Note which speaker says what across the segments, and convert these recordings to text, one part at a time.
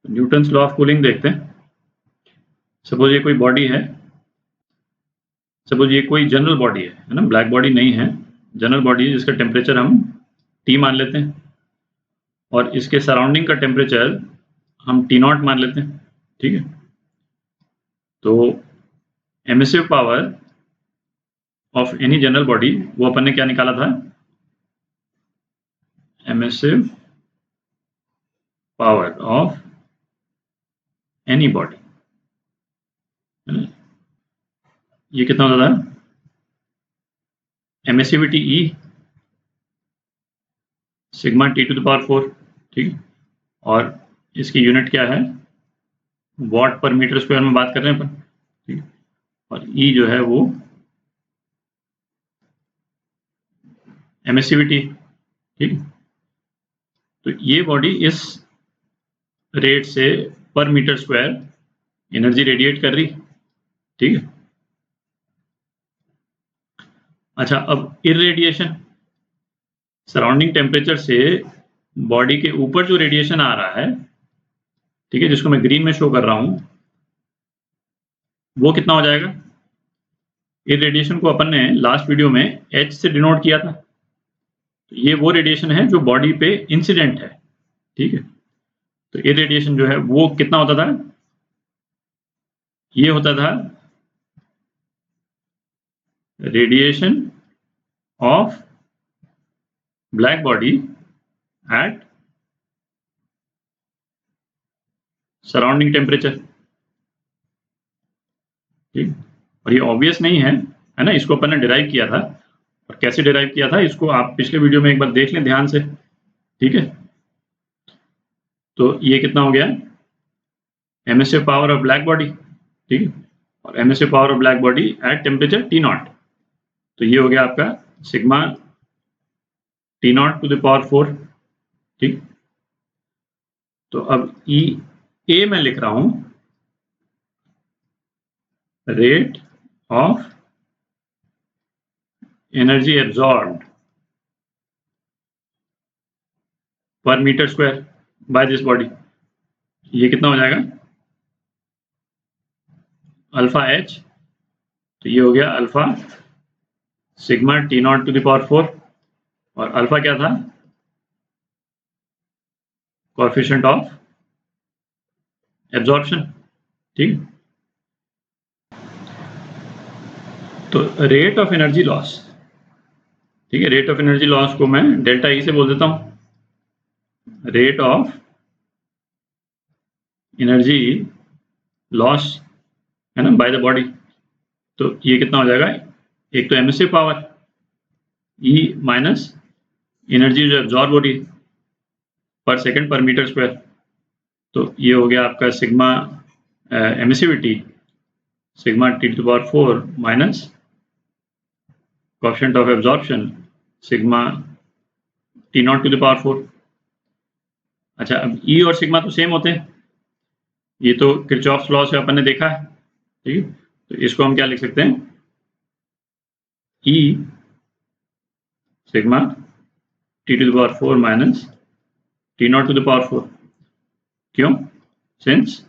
Speaker 1: Newton's law of cooling देखते हैं। Suppose ये कोई बॉडी है, सपोज ये कोई जनरल बॉडी है ना, ब्लैक बॉडी नहीं है, जनरल बॉडी है जिसका टेम्परेचर हम T मान लेते हैं और इसके सराउंडिंग का टेम्परेचर हम T0 मान लेते हैं। ठीक है, तो emissive power of any general body वो अपन ने क्या निकाला था, emissive power of any body, ये कितना होता था, emissivity E sigma T to the power 4। ठीक है, और इसकी यूनिट क्या है, वॉट पर मीटर स्क्वायर में बात कर रहे हैं अपन। ठीक है, और E जो है वो एमिसिविटी। ठीक है, तो ये बॉडी इस रेट से पर मीटर स्क्वायर एनर्जी रेडिएट कर रही। ठीक है, अच्छा अब इररेडिएशन, सराउंडिंग टेम्परेचर से बॉडी के ऊपर जो रेडिएशन आ रहा है, ठीक है, जिसको मैं ग्रीन में शो कर रहा हूं, वो कितना हो जाएगा। इररेडिएशन को अपन ने लास्ट वीडियो में H से डिनोट किया था, तो ये वो रेडिएशन है जो बॉडी पे इंसिडेंट है। ठीक है, तो इररेडिएशन जो है वो कितना होता था, ये होता था radiation of black body at surrounding temperature. ठीक, और ये ऑब्वियस नहीं है, है ना, इसको अपन ने डिराइव किया था, और कैसे डिराइव किया था इसको आप पिछले वीडियो में एक बार देख लें ध्यान से। ठीक है, तो ये कितना हो गया, emissive power of black body. ठीक है, और emissive power of black body at temperature T0, तो ये हो गया आपका sigma T0 to the power 4। ठीक, तो अब E मैं लिख रहा हूं रेट ऑफ एनर्जी एब्जॉर्ब्ड पर metre square by this body, ये कितना हो जाएगा, अल्फा H, तो ये हो गया alpha sigma T0 to the power 4, और अल्फा क्या था, कोएफिशिएंट ऑफ एब्जॉर्प्शन। ठीक, तो रेट ऑफ एनर्जी लॉस, ठीक है, रेट ऑफ एनर्जी लॉस को मैं डेल्टा E से बोल देता हूं, रेट ऑफ एनर्जी लॉस, है ना, बाय द बॉडी, तो ये कितना हो जाएगा, एक तो emissive power E minus energy जो एब्जॉर्ब हो रही पर सेकंड पर मीटर स्क्वायर, तो ये हो गया आपका sigma emissivity sigma T to the power 4 minus coefficient of absorption sigma T0 to the power 4। अच्छा, अब E और सिग्मा तो सेम होते हैं, ये तो किरचॉफ्स लॉ से अपन ने देखा है। ठीक है, तो इसको हम क्या लिख सकते हैं, E sigma T to the power 4 minus T0 to the power 4। क्यों, सिंस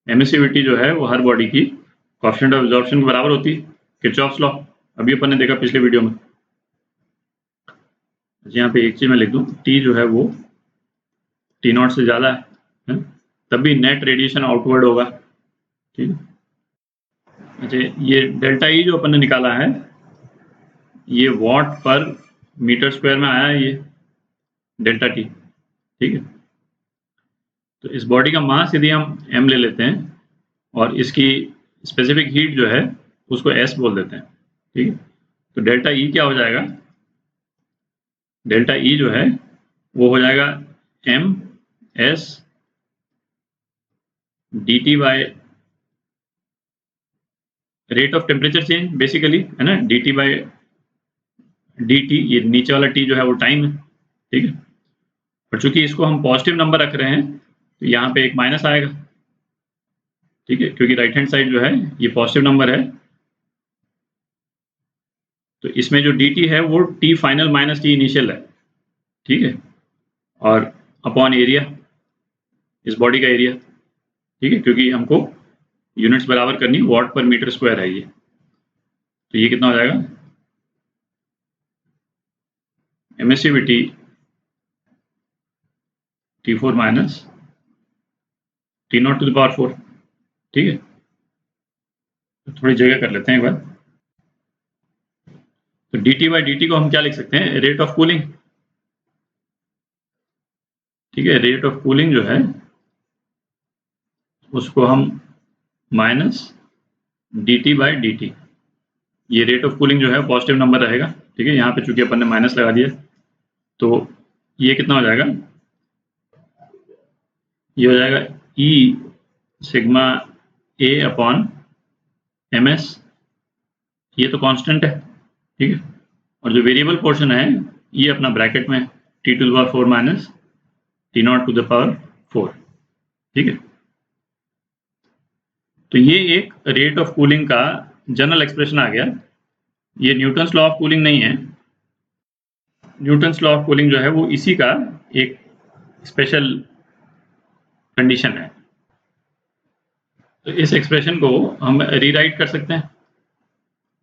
Speaker 1: एमिसिविटी जो है वो हर बॉडी की कोएफिशिएंट ऑफ एब्जॉर्प्शन के बराबर होती है, किरचॉफ्स लॉ अभी अपन ने देखा पिछले वीडियो में। यहाँ पे एक चीज मैं लिख दूं, T जो है वो T0 से ज्यादा है, तब भी नेट रेडिएशन आउटवर्ड होगा। ठीक है, अच्छा ये डेल्टा E जो अपन ने निकाला है, ये वॉट पर मीटर स्क्वायर में आया है, ये डेल्टा T। ठीक है, तो इस बॉडी का मास यदि हम M ले लेते हैं और इसकी स्पेसिफिक हीट जो है उसको S बोल देते हैं। ठीक है, तो डेल्टा E क्या हो जाएगा, डेल्टा E जो है वो हो जाएगा M S dt by rate of temperature change basically, है ना, dt बाय dt, ये नीचे वाला t जो है वो टाइम है। ठीक है, और चूंकि इसको हम पॉजिटिव नंबर रख रहे हैं तो यहाँ पे एक माइनस आएगा। ठीक है, क्योंकि राइट हैंड साइड जो है ये पॉजिटिव नंबर है, तो इसमें जो dt है वो t final minus t initial है। ठीक है, और अपॉन एरिया, इस बॉडी का एरिया, ठीक है, क्योंकि हमको यूनिट्स बराबर करनी, वॉट पर मीटर स्क्वायर है ये। तो ये कितना हो जाएगा, emissivity T4 minus T0 to the power 4, ठीक है। तो थोड़ी जगह कर लेते हैं एक बार। तो dt बाई dt को हम क्या लिख सकते हैं, रेट ऑफ कूलिंग, ठीक है। रेट ऑफ कूलिंग जो है उसको हम माइनस dt बाई dt, ये रेट ऑफ कूलिंग जो है पॉजिटिव नंबर रहेगा, ठीक है। यहाँ पे चूंकि अपन ने माइनस लगा दिया तो ये कितना हो जाएगा, ये हो जाएगा E sigma A upon MS, ये तो कांस्टेंट है, ठीक है। और जो वेरिएबल पोर्शन है ये अपना ब्रैकेट में T to the power 4 minus T0 to the power 4, ठीक है। तो ये एक रेट ऑफ कूलिंग का जनरल एक्सप्रेशन आ गया। ये न्यूटन्स लॉ ऑफ कूलिंग नहीं है, न्यूटन्स लॉ ऑफ कूलिंग जो है वो इसी का एक स्पेशल कंडीशन है। तो इस एक्सप्रेशन को हम रीराइट कर सकते हैं,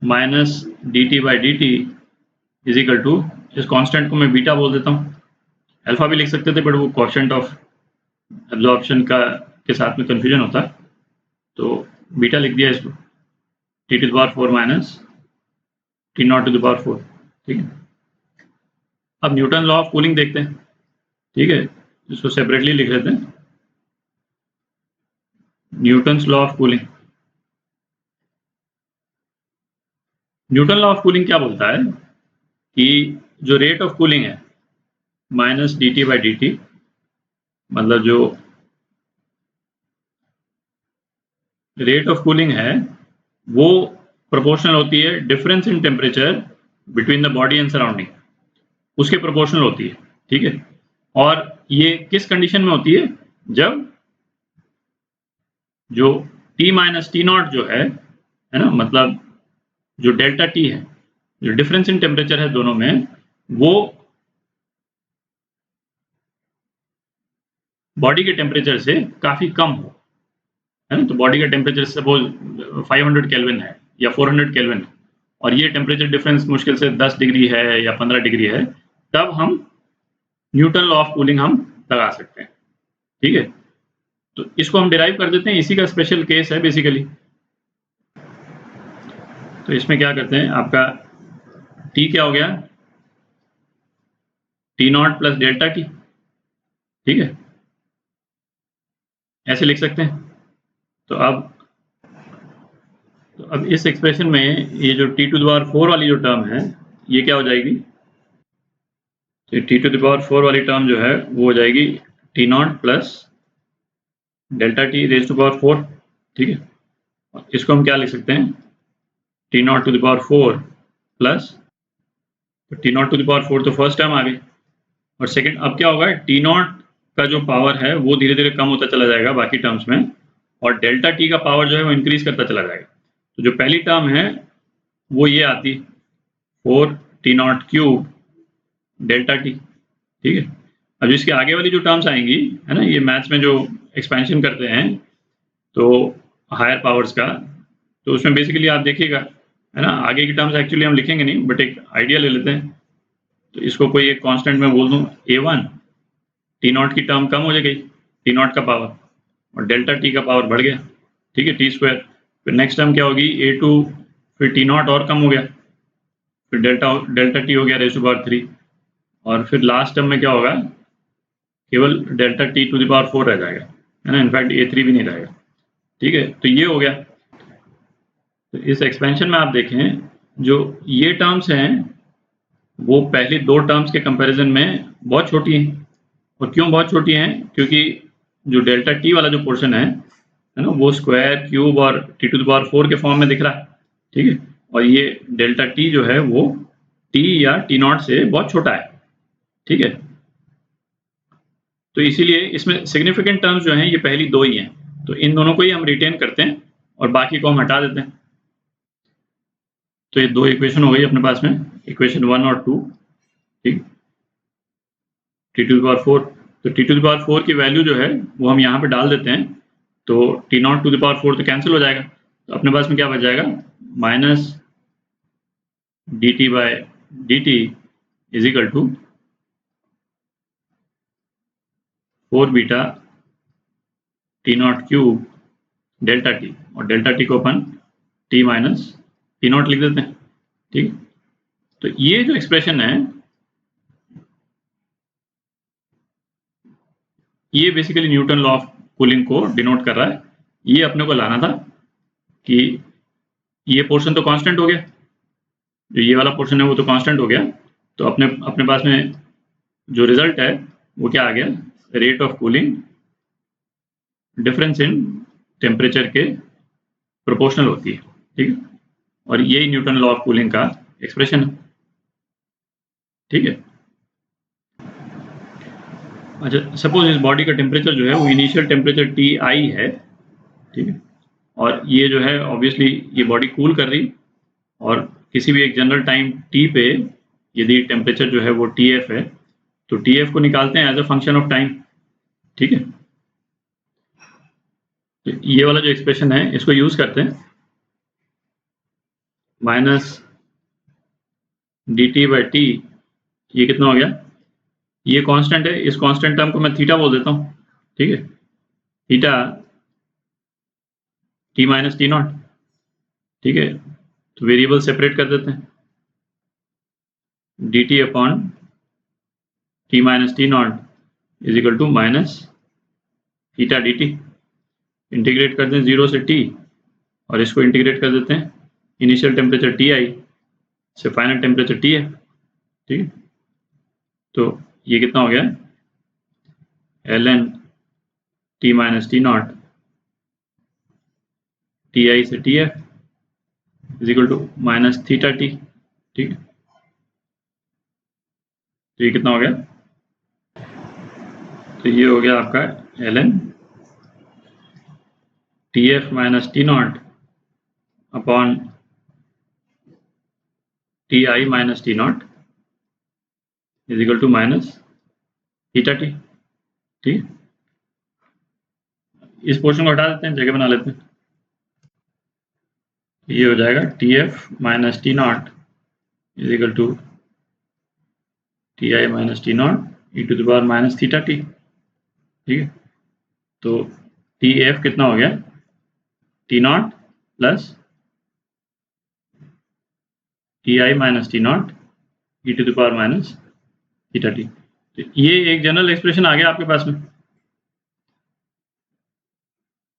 Speaker 1: minus dt by dt is equal to, इस कांस्टेंट को मैं बीटा बोल देता हूँ, अल्फा भी लिख सकते थे बट वो कोएफिशिएंट ऑफ एब्जॉर्प्शन का के साथ में कंफ्यूजन होता, तो बीटा लिख दिया इसको, t to the power 4 minus T0 to the power 4, ठीक है। अब न्यूटन लॉ ऑफ कूलिंग देखते हैं, ठीक है, इसको सेपरेटली लिख लेते हैं, Newton's law of cooling. Newton law of cooling क्या बोलता है कि जो रेट ऑफ कूलिंग है माइनस dt बाई dt, मतलब जो रेट ऑफ कूलिंग है वो प्रोपोर्शनल होती है difference in temperature between the body and surrounding, उसके प्रोपोर्शनल होती है, ठीक है। और ये किस कंडीशन में होती है, जब जो T माइनस T0 जो है ना, मतलब जो डेल्टा T है, जो डिफरेंस इन टेम्परेचर है दोनों में, वो बॉडी के टेम्परेचर से काफी कम हो, है ना। तो बॉडी का टेम्परेचर सपोज 500 केल्विन है या 400 केल्विन है और ये टेम्परेचर डिफरेंस मुश्किल से 10 डिग्री है या 15 डिग्री है, तब हम न्यूटन लॉ ऑफ कूलिंग हम लगा सकते हैं, ठीक है। तो इसको हम डिराइव कर देते हैं, इसी का स्पेशल केस है बेसिकली। तो इसमें क्या करते हैं, आपका T क्या हो गया, T0 प्लस डेल्टा T, ठीक है, ऐसे लिख सकते हैं। तो अब इस एक्सप्रेशन में ये जो T टू द पावर 4 वाली जो टर्म है ये क्या हो जाएगी, तो T टू द पावर 4 वाली टर्म जो है वो हो जाएगी T0 plus delta T raise to power 4, ठीक है। और इसको हम क्या लिख सकते हैं, T0 to the power 4 plus, तो T0 टू द पावर 4 तो फर्स्ट टर्म आ गई, और सेकंड अब क्या होगा, T0 का जो पावर है वो धीरे धीरे कम होता चला जाएगा बाकी टर्म्स में, और डेल्टा T का पावर जो है वो इंक्रीज करता चला जाएगा। तो जो पहली टर्म है वो ये आती 4 T0 क्यूब डेल्टा T, ठीक है। अब इसके आगे वाली जो टर्म्स आएंगी, है ना, ये मैथ्स में जो एक्सपेंशन करते हैं तो हायर पावर्स का, तो उसमें बेसिकली आप देखिएगा, है ना, आगे की टर्म्स एक्चुअली हम लिखेंगे नहीं बट एक आइडिया ले लेते हैं। तो इसको कोई एक कांस्टेंट में बोल दूं A1, T0 की टर्म कम हो जाएगी, T0 का पावर, और डेल्टा T का पावर बढ़ गया, ठीक है, T स्क्वायर। फिर नेक्स्ट टर्म क्या होगी A2, फिर T0 और कम हो गया, फिर डेल्टा T हो गया रेज़ टू पावर 3, और फिर लास्ट टर्म में क्या होगा, केवल delta T to the power 4 रह जाएगा, है ना, इनफैक्ट A3 भी नहीं रहेगा, ठीक है। तो ये हो गया। तो इस एक्सपेंशन में आप देखें जो ये टर्म्स हैं वो पहली दो टर्म्स के कंपैरिजन में बहुत छोटी हैं, और क्यों बहुत छोटी हैं, क्योंकि जो डेल्टा T वाला जो पोर्शन है ना, वो स्क्वायर क्यूब और T टू द पावर 4 के फॉर्म में दिख रहा है, ठीक है, और ये डेल्टा T जो है वो T या T0 से बहुत छोटा है, ठीक है। तो इसीलिए इसमें सिग्निफिकेंट टर्म्स जो हैं ये पहली दो ही हैं, तो इन दोनों को ही हम रिटेन करते हैं और बाकी को हम हटा देते हैं। तो ये दो इक्वेशन हो गई अपने पास में, इक्वेशन 1 और 2, ठीक, T टू द पावर 4। तो T⁴ की वैल्यू जो है वो हम यहाँ पे डाल देते हैं, तो T⁴ तो कैंसिल हो जाएगा, तो अपने पास में क्या बच जाएगा, minus dt/dt is equal to 4 beta T⁻³ delta T, और डेल्टा टी को अपन t माइनस T⁻ लिख देते हैं। ठीक, तो ये जो एक्सप्रेशन है ये basically Newton law of cooling को डिनोट कर रहा है। ये अपने को लाना था कि ये पोर्शन तो कांस्टेंट हो गया, जो ये वाला पोर्शन है वो तो कांस्टेंट हो गया, तो अपने पास में जो रिजल्ट है वो क्या आ गया, rate of cooling difference in temperature के प्रोपोर्शनल होती है। ठीक है, और यही न्यूटन लॉ ऑफ कूलिंग का एक्सप्रेशन है। ठीक है, अच्छा सपोज इस बॉडी का टेम्परेचर जो है वो इनिशियल टेम्परेचर Ti है। ठीक है, और ये जो है ऑब्वियसली ये बॉडी कूल कर रही, और किसी भी एक जनरल टाइम t पे यदि टेम्परेचर जो है वो Tf है, तो Tf को निकालते हैं as a function of time. ठीक है, तो ये वाला जो एक्सप्रेशन है इसको यूज करते हैं, माइनस dt/t, ये कितना हो गया, ये कांस्टेंट है, इस कांस्टेंट टर्म को मैं थीटा बोल देता हूँ। ठीक है, थीटा t-T0। ठीक है, तो वेरिएबल सेपरेट कर देते हैं, dt/T-T0 is equal to minus theta dt। Integrate कर दें 0 से t, और इसको इंटीग्रेट कर देते हैं इनिशियल टेम्परेचर Ti से फाइनल टेम्परेचर Tf। ठीक है, तो ये कितना हो गया, ln t-T0 Ti से Tf is equal to minus theta t। ठीक है, तो ये कितना हो गया, तो ये हो गया आपका ln Tf minus T0 upon Ti minus T0 is equal to minus theta t। ठीक, इस पोर्शन को हटा देते हैं, जगह बना लेते हैं, ये हो जाएगा Tf minus T0 is equal to Ti minus T0 e⁻ minus theta t। ठीक है, तो Tf कितना हो गया, T0 plus Ti minus T0 e⁻ minus theta t। तो ये एक जनरल एक्सप्रेशन आ गया आपके पास में,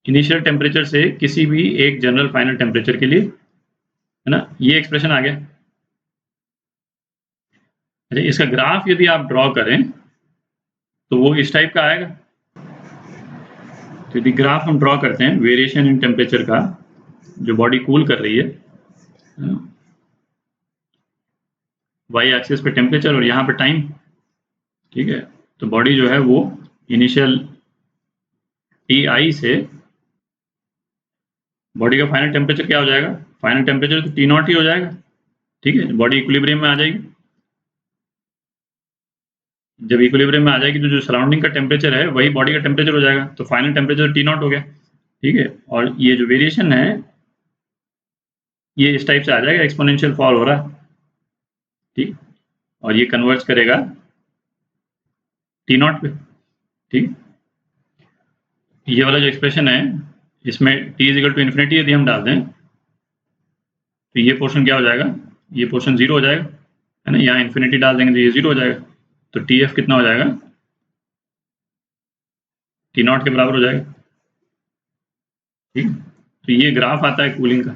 Speaker 1: इनिशियल टेम्परेचर से किसी भी एक जनरल फाइनल टेम्परेचर के लिए, है ना, ये एक्सप्रेशन आ गया। अच्छा, इसका ग्राफ यदि आप ड्रॉ करें तो वो इस टाइप का आएगा। तो यदि ग्राफ हम ड्रॉ करते हैं वेरिएशन इन टेम्परेचर का, जो बॉडी कूल कर रही है, वाई एक्सिस पे टेम्परेचर और यहाँ पे टाइम। ठीक है, तो बॉडी जो है वो इनिशियल Ti से बॉडी का फाइनल टेम्परेचर क्या हो जाएगा, फाइनल टेम्परेचर तो T0 ही हो जाएगा। ठीक है, बॉडी इक्विलिब्रियम में आ जाएगी, जब इक्विलिब्रियम में आ जाएगी तो जो सराउंडिंग का टेम्परेचर है वही बॉडी का टेम्परेचर हो जाएगा, तो फाइनल टेम्परेचर T0 हो गया। ठीक है, और ये जो वेरिएशन है ये इस टाइप से आ जाएगा, एक्सपोनेंशियल फॉल हो रहा है। ठीक, और ये कन्वर्ज करेगा T0 पे। ठीक, ये वाला जो एक्सप्रेशन है इसमें t is equal to infinity यदि हम डाल दें तो ये पोर्शन क्या हो जाएगा, ये पोर्शन 0 हो जाएगा, है ना, यहाँ इन्फिनिटी डाल देंगे तो ये 0 हो जाएगा, तो Tf कितना हो जाएगा, T0 के बराबर हो जाएगा। ठीक, तो ये ग्राफ आता है कूलिंग का।